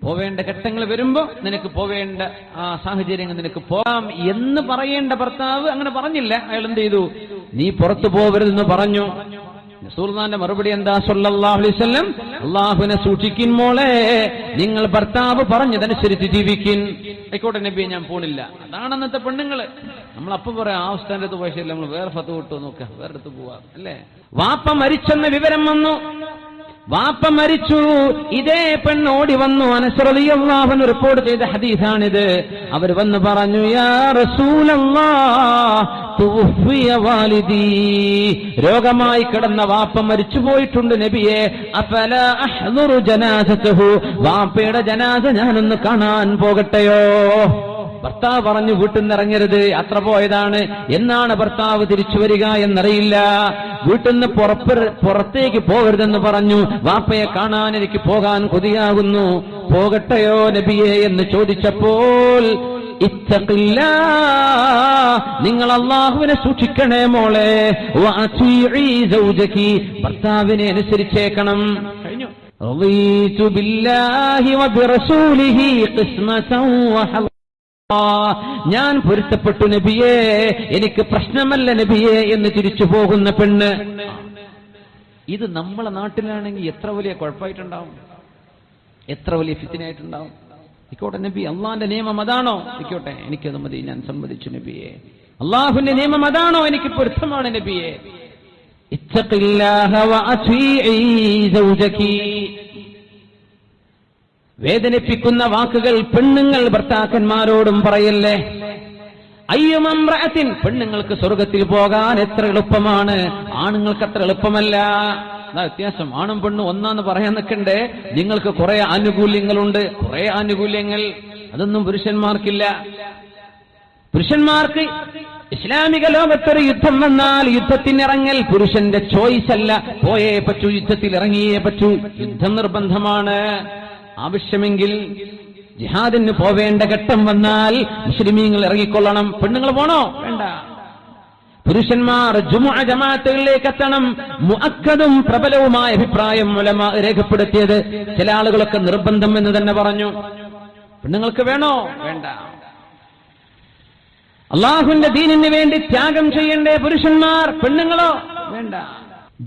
പോവേണ്ട ഘട്ടങ്ങൾ വരുമ്പോ നിനക്ക് പോവേണ്ട ആ സാഹചര്യങ്ങൾ നിനക്ക് പോകാം എന്ന് പറയേണ്ട ഭർത്താവ് അങ്ങനെ പറഞ്ഞില്ല. അയാൾ എന്ത് ചെയ്തു? നീ പുറത്തു പോവരുതെന്ന് പറഞ്ഞു. റസൂലുള്ളാഹിന്റെ മറുപടി എന്താ? സല്ലല്ലാഹു അലൈഹി വസല്ലം, അല്ലാഹുവിനെ സൂക്ഷിക്കിൻ മോളെ, നിങ്ങൾ ഭർത്താവ് പറഞ്ഞതനുസരിച്ച് ജീവിക്കിൻ. ആയിക്കോട്ടെ നബിയെ, ഞാൻ പോണില്ല. അതാണ് അന്നത്തെ പെണ്ണുങ്ങള്. നമ്മളപ്പം പറയാം, ആ ഉസ്താന്റെ അടുത്ത് പോയില്ല, നമ്മൾ വേറെ ഫത്ത് കിട്ടുമോ നോക്കാം, വേറെ അടുത്ത് പോവാ അല്ലേ. വാപ്പ മരിച്ചെന്ന വിവരം വന്നു. വാപ്പ മരിച്ചു. ഇതേ പെണ്ണ് ഓടി വന്നു. അനസ് റളിയല്ലാഹു അൻഹു റിപ്പോർട്ട് ചെയ്ത ഹദീസാണിത്. അവർ വന്ന് പറഞ്ഞു, യാ റസൂലല്ലാഹ് തുവഫിയ വാലിദി, രോഗമായി കിടന്ന വാപ്പ മരിച്ചു പോയിട്ടുണ്ട് നബിയെ. അഫലാ അഹ്ദുറു ജനാസതഹു, വാപ്പയുടെ ജനാസ ഞാനൊന്ന് കാണാൻ പോകട്ടെയോ? ഭർത്താവ് പറഞ്ഞു, വീട്ടിൽ നിന്ന് ഇറങ്ങരുത്, യാത്ര പോയതാണ്. എന്നാണ് ഭർത്താവ് തിരിച്ചു വരിക എന്നറിയില്ല. വീട്ടിൽ നിന്ന് പുറത്തേക്ക് പോകരുതെന്ന് പറഞ്ഞു. വാപ്പയെ കാണാൻ എനിക്ക് പോകാൻ കൊതിയാകുന്നു, പോകട്ടെയോ നബിയെ എന്ന് ചോദിച്ചപ്പോൾ, ഇത്തഖില്ലാ, നിങ്ങൾ അല്ലാഹുവിനെ സൂക്ഷിക്കണേ മോളെ, വഅതീഇ സൗജകി, ഭർത്താവിനെ അനുസരിച്ചേക്കണം. കഴിഞ്ഞു. റളീതു ബില്ലാഹി വബിറസൂലിഹി ഖിസ്മതൻ വഹ, ഞാൻ പൊരുത്തപ്പെട്ടു നബിയെ, എനിക്ക് പ്രശ്നമല്ല നബിയെ എന്ന് തിരിച്ചു പോകുന്ന പെണ്ണ്. ഇത് നമ്മളെ നാട്ടിലാണെങ്കിൽ എത്ര വലിയ കുഴപ്പമായിട്ടുണ്ടാവും, എത്ര വലിയ ഫിത്നയായിട്ടുണ്ടാവും. ആയിക്കോട്ടെ നബി, അള്ളാന്റെ നിയമം അതാണോ? ആയിക്കോട്ടെ, എനിക്കത് മതി, ഞാൻ സമ്മതിച്ചു നബിയെ. അള്ളാഹുവിന്റെ നിയമം അതാണോ? എനിക്ക് പൊരുത്തമാണ് നബിയെ. ഇത്തഖില്ലാഹ വഅതീഇ സൗജകി. വേദനിപ്പിക്കുന്ന വാക്കുകൾ പെണ്ണുങ്ങൾ ഭർത്താക്കന്മാരോടും പറയല്ലേ. അയ്യുമംറഅത്തിൻ, പെണ്ണുങ്ങൾക്ക് സ്വർഗത്തിൽ പോകാൻ എത്ര എളുപ്പമാണ്, ആണുങ്ങൾക്ക് അത്ര എളുപ്പമല്ല. അതാ വ്യത്യാസം. ആണും പെണ്ണും ഒന്നാന്ന് പറയാൻ നിൽക്കണ്ടേ. നിങ്ങൾക്ക് കുറെ ആനുകൂല്യങ്ങളുണ്ട്, കുറെ ആനുകൂല്യങ്ങൾ. അതൊന്നും പുരുഷന്മാർക്കില്ല. പുരുഷന്മാർക്ക് ഇസ്ലാമിക ലോകത്തൊരു യുദ്ധം വന്നാൽ യുദ്ധത്തിനിറങ്ങൽ പുരുഷന്റെ ചോയ്സ് അല്ല. പോയേ പറ്റൂ, യുദ്ധത്തിൽ ഇറങ്ങിയേ പറ്റൂ. യുദ്ധം നിർബന്ധമാണ്. ആവശ്യമെങ്കിൽ ജിഹാദിന് പോവേണ്ട ഘട്ടം വന്നാൽ മുസ്ലിമീങ്ങൾ ഇറങ്ങിക്കൊള്ളണം. പെണ്ണുങ്ങൾ പോണോ? വേണ്ട. പുരുഷന്മാർ ജുമുഅ ജമാഅത്തുകളിലേക്ക് എത്തണം. മുഅക്കദും പ്രബലവുമായ അഭിപ്രായം ഉലമാ രേഖപ്പെടുത്തിയത്. ചില ആളുകളൊക്കെ നിർബന്ധം എന്ന് തന്നെ പറഞ്ഞു. പെണ്ണുങ്ങൾക്ക് വേണോ? വേണ്ട. അള്ളാഹുവിന്റെ ദീനിന് വേണ്ടി ത്യാഗം ചെയ്യണ്ടേ പുരുഷന്മാർ? പെണ്ണുങ്ങളോ? വേണ്ട.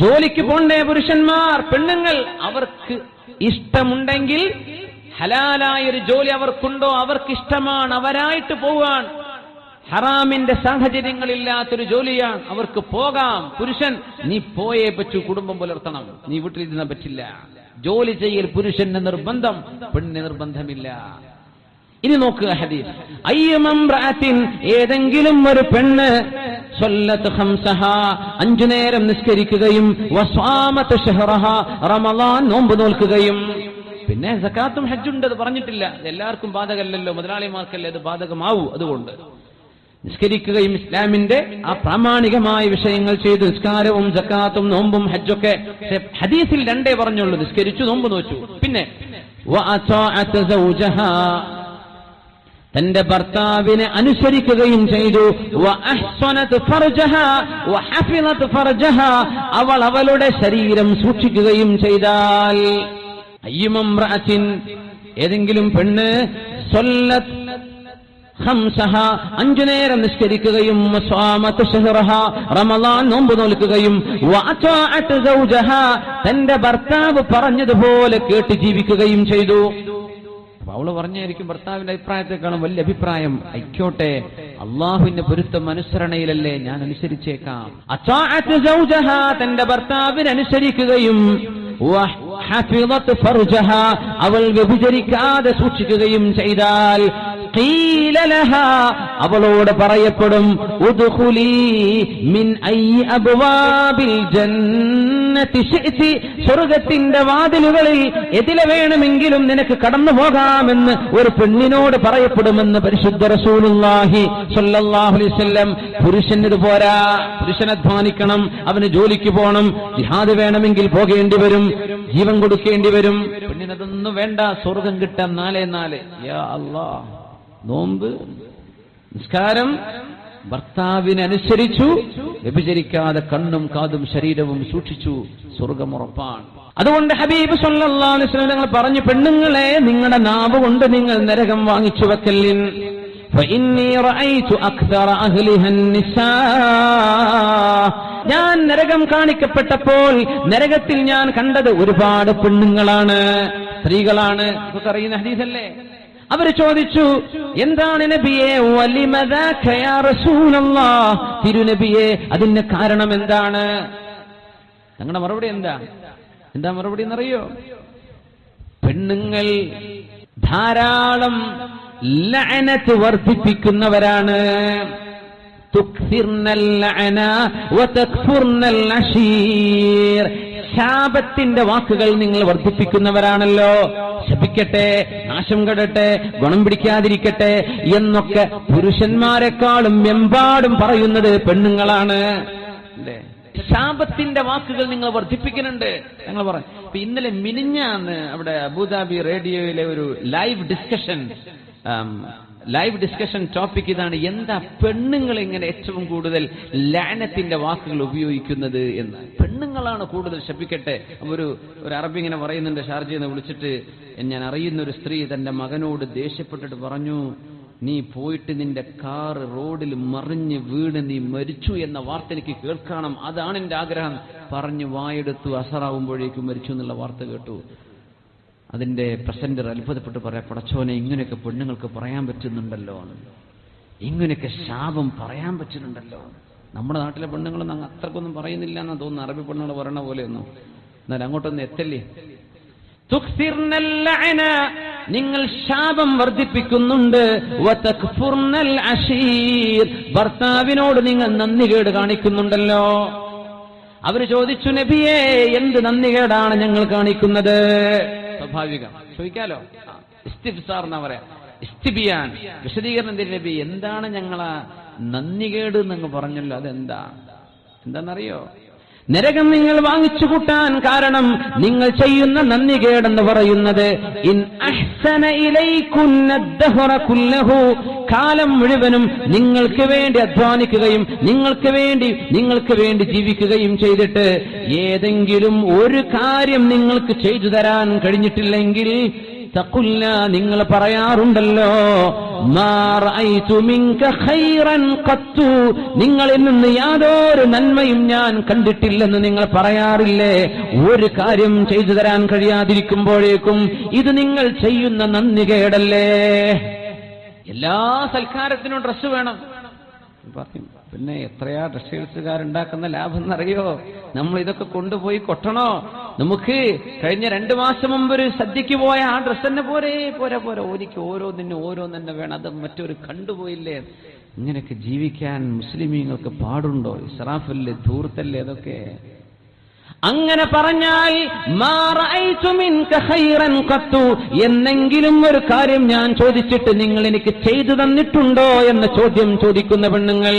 ജോലിക്ക് പോണ്ടേ പുരുഷന്മാർ? പെണ്ണുങ്ങൾ അവർക്ക് ഇഷ്ടമുണ്ടെങ്കിൽ, ഹലാലായൊരു ജോലി അവർക്കുണ്ടോ, അവർക്കിഷ്ടമാണ്, അവരായിട്ട് പോവാൻ. ഹറാമിന്റെ സാഹചര്യങ്ങളില്ലാത്തൊരു ജോലിയാണ്, അവർക്ക് പോകാം. പുരുഷൻ, നീ പോയേ പറ്റൂ, കുടുംബം പുലർത്തണം, നീ വീട്ടിലിരുന്ന പറ്റില്ല. ജോലി ചെയ്യൽ പുരുഷന് നിർബന്ധം, പെണ്ണിന് നിർബന്ധമില്ല. ഇനി നോക്കുക ഹദീസ്. അയ്യമംറഅത്തിൻ, ഏതെങ്കിലും ഒരു പെണ്ണ് സ്വല്ലത്ത് ഖംസഹ, 5 നേരം നിസ്കരിക്കുകയും, വസ്വാമത്ത് ശഹ്റഹ, റമളാൻ നോമ്പ് നോൽക്കുകയും. പിന്നെ സകാത്തും ഹജ്ജുണ്ട്, അത് പറഞ്ഞിട്ടില്ല. എല്ലാവർക്കും ബാധകമല്ലല്ലോ, മുതലാളിമാർക്കല്ലേ അത് ബാധകമാവൂ. അതുകൊണ്ട് നിസ്കരിക്കുകയും ഇസ്ലാമിന്റെ ആ പ്രാമാണികമായ വിഷയങ്ങൾ ചെയ്തു, നിസ്കാരവും സകാത്തും നോമ്പും ഹജ്ജൊക്കെ. ഹദീസിൽ 2 പറഞ്ഞുള്ളൂ, നിസ്കരിച്ചു, നോമ്പ് നോച്ചു. പിന്നെ വഅതാഅത സൗജഹ, തന്റെ ഭർത്താവിനെ അനുസരിക്കുകയും ചെയ്തു. വഅഹ്സനത് ഫർജഹ വഹഫിളത് ഫർജഹ, അവൾ അവളുടെ ശരീരം സൂക്ഷിക്കുകയും ചെയ്താൽ. അയ്യുമംറഅത്തിൻ, ഏതെങ്കിലും പെണ്ണ് സ്വല്ലത്ത് ഖംസഹ, 5 നേരം നിസ്കരിക്കുകയും, വസ്വാമത് ശഹ്റഹ, റമളാൻ നോമ്പ് നോൽക്കുകയും, വഅതാഅത് സൗജഹ, തന്റെ ഭർത്താവ് പറഞ്ഞതുപോലെ കേട്ട് ജീവിക്കുകയും ചെയ്തു. അവള് പറഞ്ഞായിരിക്കും ഭർത്താവിന്റെ അഭിപ്രായത്തെക്കാളും വലിയ അഭിപ്രായം. ആയിക്കോട്ടെ, അള്ളാഹുവിന്റെ പൊരുത്തം അനുസരണയിലല്ലേ, ഞാൻ അനുസരിച്ചേക്കാം. അതാഅത് സൗജഹ, തന്റെ ഭർത്താവിനെ അനുസരിക്കുകയും, വഹഫിളത് ഫർജഹ, അവൾ വ്യഭിചരിക്കാതെ സൂക്ഷിക്കുകയും ചെയ്താൽ, ഖീല ലഹാ, അവളോട് പറയപ്പെടും, ഉദ്ഖുലി മിൻ അയ്യി അബ്വാബിൽ ജന്നതി ശിഅതി, സ്വർഗ്ഗത്തിന്റെ വാതിലുകളിൽ എതിലെ വേണമെങ്കിലും നിനക്ക് കടന്നു പോകാമെന്ന് ഒരു പെണ്ണിനോട് പറയപ്പെടുമെന്ന് പരിശുദ്ധ റസൂലുള്ളാഹി സ്വല്ലല്ലാഹു അലൈഹി വസല്ലം. പുരുഷന് പോരാ, പുരുഷൻ അധ്വാനിക്കണം, അവന് ജോലിക്ക് പോകണം, ജിഹാദ് വേണമെങ്കിൽ പോകേണ്ടി വരും, ജീവൻ കൊടുക്കേണ്ടി വരും. പെണ്ണിനതൊന്നും വേണ്ട, സ്വർഗം കിട്ടാൻ 4 യാ അല്ലാഹ്. നോമ്പ്, നിസ്കാരം, ഭർത്താവിനനുസരിച്ചു, വ്യഭിചരിക്കാതെ കണ്ണും കാതും ശരീരവും സൂക്ഷിച്ചു, സ്വർഗമുറപ്പാണ്. അതുകൊണ്ട് ഹബീബ് സല്ലല്ലാഹു അലൈഹി വസല്ലം നിങ്ങൾ പറഞ്ഞു, പെണ്ണുങ്ങളെ നിങ്ങളുടെ നാവ് കൊണ്ട് നിങ്ങൾ നരകം വാങ്ങിച്ചു വെക്കല്ലിൻ. ഫഇന്നീ റഅയ്തു അക്സറ അഹ്ലിഹ അന്നിസാ. ഞാൻ നരകം കാണിക്കപ്പെട്ടപ്പോൾ നരകത്തിൽ ഞാൻ കണ്ടത് ഒരുപാട് പെണ്ണുങ്ങളാണ്, സ്ത്രീകളാണ്. ഇതൊക്കെ അറിയുന്ന ഹദീസല്ലേ? അവര് ചോദിച്ചു, എന്താണ് നബിയേ? വലിമദാക യാ റസൂലല്ലാഹ്, തിരുനബിയേ അതിന്റെ കാരണം എന്താണ്? ഞങ്ങളുടെ മറുപടി എന്താ മറുപടി എന്നറിയോ? പെണ്ണുങ്ങൾ ധാരാളം ലഅനത്ത് വർദ്ധിപ്പിക്കുന്നവരാണ്. തുക്സിർനൽ ലഅന വതക്ഫുർനൽ അശീർ. ശാപത്തിന്റെ വാക്കുകൾ നിങ്ങൾ വർദ്ധിപ്പിക്കുന്നവരാണല്ലോ. ശപിക്കട്ടെ, നാശം കെടട്ടെ, ഗുണം പിടിക്കാതിരിക്കട്ടെ എന്നൊക്കെ പുരുഷന്മാരെക്കാളും എമ്പാടും പറയുന്നത് പെണ്ണുങ്ങളാണ്. ശാപത്തിന്റെ വാക്കുകൾ നിങ്ങൾ വർദ്ധിപ്പിക്കുന്നുണ്ട്. ഞങ്ങൾ പറഞ്ഞു, ഇപ്പൊ ഇന്നലെ മിനിഞ്ഞാന്ന് അവിടെ അബുദാബി റേഡിയോയിലെ ഒരു ലൈവ് ഡിസ്കഷൻ ടോപ്പിക് ഇതാണ്, എന്താ പെണ്ണുങ്ങൾ ഇങ്ങനെ ഏറ്റവും കൂടുതൽ ലഅനത്തിന്റെ വാക്കുകൾ ഉപയോഗിക്കുന്നത് എന്ന്. പെണ്ണുങ്ങളാണ് കൂടുതൽ. ശപിക്കട്ടെ. ഒരു അറബി ഇങ്ങനെ പറയുന്നുണ്ട്, ഷാർജയിൽ നിന്ന് വിളിച്ചിട്ട്, ഞാൻ അറിയുന്ന ഒരു സ്ത്രീ തന്റെ മകനോട് ദേഷ്യപ്പെട്ടിട്ട് പറഞ്ഞു, നീ പോയിട്ട് നിന്റെ കാർ റോഡിൽ മറിഞ്ഞ് വീണ് നീ മരിച്ചു എന്ന വാർത്ത എനിക്ക് കേൾക്കണം, അതാണ് എന്റെ ആഗ്രഹം. പറഞ്ഞു വായെടുത്തു, അസറാവുമ്പോഴേക്കും മരിച്ചു എന്നുള്ള വാർത്ത കേട്ടു. അതിന്റെ പ്രസന്റർ അത്ഭുതപ്പെട്ട് പറയാം, പടച്ചോനെ ഇങ്ങനെയൊക്കെ പെണ്ണുങ്ങൾക്ക് പറയാൻ പറ്റുന്നുണ്ടല്ലോ, ഇങ്ങനെയൊക്കെ ശാപം പറയാൻ പറ്റുന്നുണ്ടല്ലോ. നമ്മുടെ നാട്ടിലെ പെണ്ണുങ്ങളൊന്നും അത്രക്കൊന്നും പറയുന്നില്ല എന്നാ തോന്നുന്നു, അറബി പെണ്ണുങ്ങൾ പറയണ പോലെയൊന്നും. എന്നാൽ അങ്ങോട്ടൊന്നും എത്തല്ലേ. തുക്സിർനൽ ലഅന, നിങ്ങൾ ശാപം വർദ്ധിപ്പിക്കുന്നുണ്ട്. വതക്ഫുർനൽ അശീർ, ഭർത്താവിനോട് നിങ്ങൾ നന്ദികേട് കാണിക്കുന്നുണ്ടല്ലോ. അവര് ചോദിച്ചു, നബിയേ എന്ത് നന്ദികേടാണ് ഞങ്ങൾ കാണിക്കുന്നത്? സ്വാഭാവികം ചോദിക്കാലോ. ഇസ്തിഫ്സാർ എന്നാ പറയാ, ഇസ്തിബിയാൻ, വിശദീകരണം തരും. നബി എന്താണ് ഞങ്ങളാ നന്ദികേട് എന്നങ്ങ് പറഞ്ഞല്ലോ, എന്താണെന്നറിയോ? നരകം നിങ്ങൾ വാങ്ങിച്ചു കൂട്ടാൻ കാരണം നിങ്ങൾ ചെയ്യുന്ന നന്ദികേടെന്ന് പറയുന്നത്, ഇൻ അഹ്സന ഇലൈകുന്ന ദഹറ കുല്ലഹു, കാലം മുഴുവനും നിങ്ങൾക്ക് വേണ്ടി അധ്വാനിക്കുകയും നിങ്ങൾക്ക് വേണ്ടി ജീവിക്കുകയും ചെയ്തിട്ട് ഏതെങ്കിലും ഒരു കാര്യം നിങ്ങൾക്ക് ചെയ്തു തരാൻ കഴിഞ്ഞിട്ടില്ലെങ്കിൽ തഖുല്ല, നിങ്ങൾ പറയാറുണ്ടല്ലോ, മാ റഅയ്തു മിൻക ഖൈറൻ ഖത്തു, നിങ്ങളിൽ നിന്ന് യാതൊരു നന്മയും ഞാൻ കണ്ടിട്ടില്ലെന്ന് നിങ്ങൾ പറയാറില്ലേ? ഒരു കാര്യം ചെയ്തു തരാൻ കഴിയാതിരിക്കുമ്പോഴേക്കും ഇത് നിങ്ങൾ ചെയ്യുന്ന നന്ദികേടല്ലേ? എല്ലാ സൽക്കാരത്തിനും ഡ്രസ്സ് വേണം പറയും. പിന്നെ എത്രയാ ഡ്രസ്സുകാരുണ്ടാക്കുന്ന ലാഭം എന്നറിയോ? നമ്മൾ ഇതൊക്കെ കൊണ്ടുപോയി കൊട്ടണോ? നമുക്ക് കഴിഞ്ഞ 2 മാസം മുമ്പ് ഒരു സദ്യക്ക് പോയ ആ ഡ്രസ്സ് തന്നെ പോരാ, എനിക്ക് ഓരോന്നെ വേണം, അത് മറ്റൊരു കണ്ടുപോയില്ലേ? ഇങ്ങനെയൊക്കെ ജീവിക്കാൻ മുസ്ലിമീങ്ങൾക്ക് പാടുണ്ടോ? ഇസ്രാഫല്ലേ, ധൂർത്തല്ലേ അതൊക്കെ? അങ്ങനെ പറഞ്ഞാൽ മാ റഅയ്തു മിൻക ഖൈറൻ ഖത്തു, എന്നെങ്കിലും ഒരു കാര്യം ഞാൻ ചോദിച്ചിട്ട് നിങ്ങൾ എനിക്ക് ചെയ്തു തന്നിട്ടുണ്ടോ എന്ന ചോദ്യം ചോദിക്കുന്ന പെണ്ണുങ്ങൾ.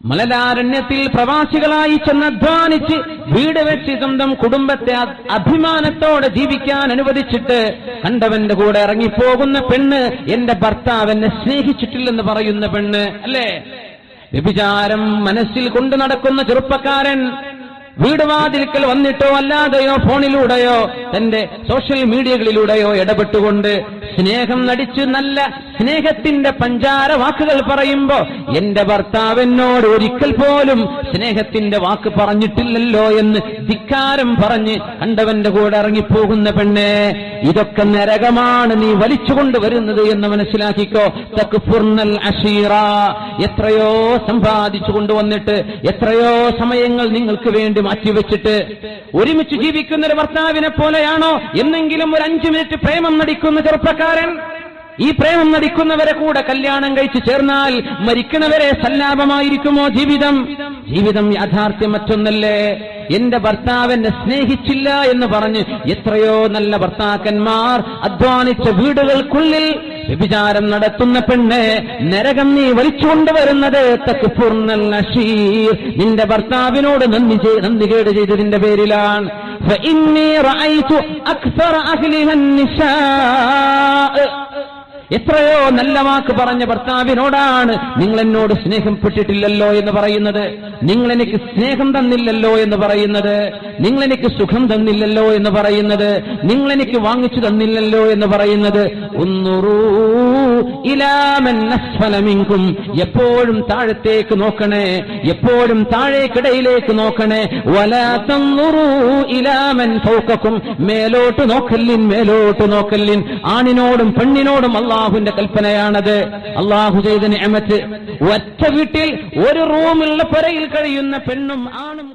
മലലാരണ്യത്തിൽ പ്രവാസികളായി ചെന്നധ്വാനിച്ച് വീട് വെച്ച് സ്വന്തം കുടുംബത്തെ അഭിമാനത്തോടെ ജീവിക്കാൻ അനുവദിച്ചിട്ട് കണ്ടവന്റെ കൂടെ ഇറങ്ങിപ്പോകുന്ന പെണ്ണ്, എന്റെ ഭർത്താവ് എന്നെ സ്നേഹിച്ചിട്ടില്ലെന്ന് പറയുന്ന പെണ്ണ് അല്ലേ? വ്യഭിചാരം മനസ്സിൽ കൊണ്ടു നടക്കുന്ന ചെറുപ്പക്കാരൻ വീടുവാതിൽക്കൽ വന്നിട്ടോ അല്ലാതെയോ ഫോണിലൂടെയോ തന്റെ സോഷ്യൽ മീഡിയകളിലൂടെയോ ഇടപെട്ടുകൊണ്ട് സ്നേഹം നടിച്ച് നല്ല സ്നേഹത്തിന്റെ പഞ്ചാര വാക്കുകൾ പറയുമ്പോ എന്റെ ഭർത്താവിനോട് ഒരിക്കൽ പോലും സ്നേഹത്തിന്റെ വാക്ക് പറഞ്ഞിട്ടില്ലല്ലോ എന്ന് ധിക്കാരം പറഞ്ഞ് കണ്ടവന്റെ കൂടെ ഇറങ്ങിപ്പോകുന്ന പെണ്ണെ, ഇതൊക്കെ നരകമാണ് നീ വലിച്ചുകൊണ്ടുവരുന്നത് എന്ന് മനസ്സിലാക്കിക്കോ. തക്ഫുർനൽ അശീറ, എത്രയോ സമ്പാദിച്ചു കൊണ്ടുവന്നിട്ട് എത്രയോ സമയങ്ങൾ നിങ്ങൾക്ക് വേണ്ടി മാറ്റിവെച്ചിട്ട് ഒരുമിച്ച് ജീവിക്കുന്ന ഒരു ഭർത്താവിനെ പോലെയാണോ എന്നെങ്കിലും ഒരു 5 മിനിറ്റ് പ്രേമം നടിക്കുന്ന ചെറുപ്പക്കാരൻ? ഈ പ്രേമം നടിക്കുന്നവരെ കൂടെ കല്യാണം കഴിച്ചു ചേർന്നാൽ മരിക്കുന്നവരെ സല്ലാപമായിരിക്കുമോ ജീവിതം യാഥാർത്ഥ്യം മറ്റൊന്നല്ലേ? എന്റെ ഭർത്താവിനെ സ്നേഹിച്ചില്ല എന്ന് പറഞ്ഞ് എത്രയോ നല്ല ഭർത്താക്കന്മാർ അധ്വാനിച്ച വീടുകൾക്കുള്ളിൽ വ്യഭിചാരം നടത്തുന്ന പെണ്ണ്, നരകം നീ വലിച്ചുകൊണ്ടുവരുന്നത് തക്ഫുർനൽ അശീർ, നിന്റെ ഭർത്താവിനോട് നന്ദികേട് ചെയ്തതിന്റെ പേരിലാണ്. ഫഇന്നീ റഅയ്തു അക്സറ അഹ്ലിഹ അന്നിസാ, എത്രയോ നല്ല വാക്ക് പറഞ്ഞ ഭർത്താവിനോടാണ് നിങ്ങൾ എന്നോട് സ്നേഹപ്പെട്ടിട്ടില്ലല്ലോ എന്ന് പറയുന്നത്, നിങ്ങൾ എനിക്ക് സ്നേഹം തന്നില്ലല്ലോ എന്ന് പറയുന്നത്, നിങ്ങൾ എനിക്ക് സുഖം തന്നില്ലല്ലോ എന്ന് പറയുന്നത്, നിങ്ങൾ എനിക്ക് വാങ്ങിച്ചു തന്നില്ലല്ലോ എന്ന് പറയുന്നത്. ഉന്നുറൂ ഇലാ മൻ അസ്ഫല മിൻകും, എപ്പോഴും താഴത്തേക്ക് നോക്കണേ, എപ്പോഴും താഴേക്കിടയിലേക്ക് നോക്കണേ. വലാ തൻറുറൂ ഇലാ മൻ ഫൗകക്കും, മേലോട്ട് നോക്കല്ലിൻ, മേലോട്ട് നോക്കല്ലിൻ. ആണിനോടും പെണ്ണിനോടും അള്ളാഹുവിന്റെ കൽപ്പനയാണത്. അള്ളാഹു ചെയ്ത നിഅമത്ത്. ഒറ്റ വീട്ടിൽ ഒരു റൂമുള്ള പുരയിൽ കഴിയുന്ന പെണ്ണും ആണും